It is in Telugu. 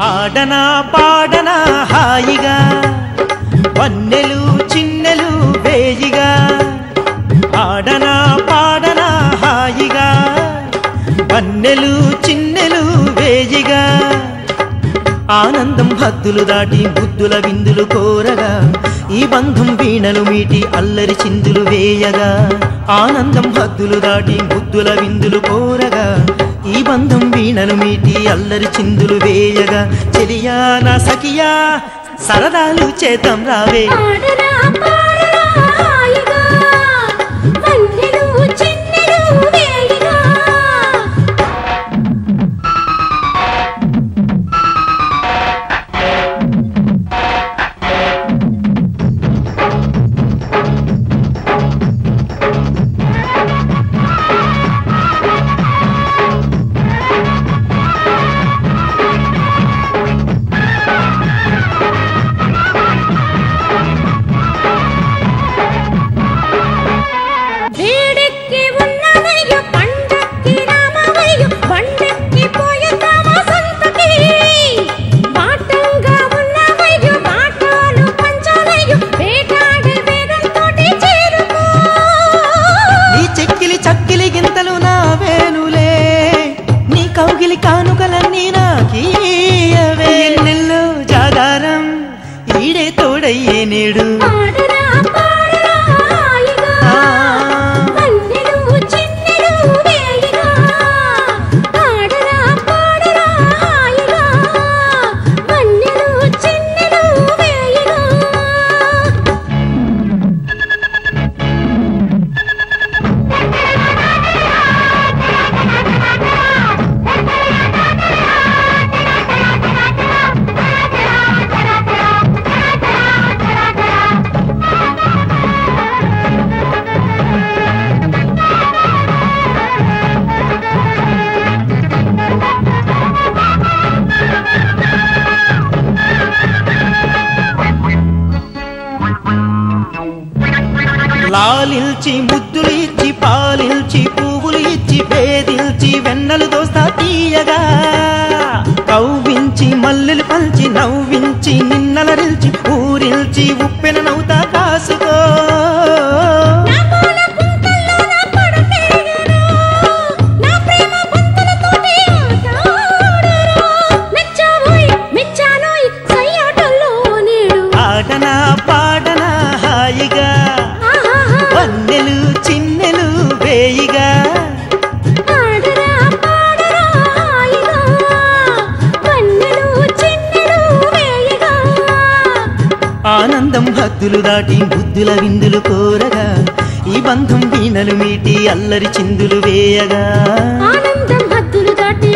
ఆడనా పాడనా హాయిగా వన్నెలు చిన్నెలు వేయిగా ఆడనా పాడనా హాయిగా వన్నెలు చిన్నెలు వేయిగా ఆనందం హద్దులు దాటి బుద్ధుల విందులు కోరగా ఈ బంధం వీణలు మీటి అల్లరి చిందులు వేయగా ఆనందం హద్దులు దాటి బుద్ధుల విందులు కోరగా ఈ బంధం వీణలు మీటి అల్లరి చిందులు వేయగా చెలియా నా సఖియా సరదాలు చేద్దాం రావే కానుకలన్నీ నాకీయవే నెల్లో జాగారం ఈడే తోడయ్యే నేడు లాలిల్చి ముద్దులు ఇచ్చి పాలిల్చి పువ్వులు ఇచ్చి వేదిల్చి వెన్నెలు దోస్తా తీయగా కవ్వించి మల్లెలు పల్చి నవ్వించి నిన్నలరిల్చి ఊరిల్చి ఉప్పెన నవ్వుతా కాసుకో ఆడనా పాడనా హాయిగా వన్నెలు చిన్నెలు వేయిగా ఆనందం హద్దులు దాటి బుద్ధుల విందులు కోరగా ఈ బంధం వీణలు మీటి అల్లరి చిందులు వేయగా ఆనందం హద్దులు దాటి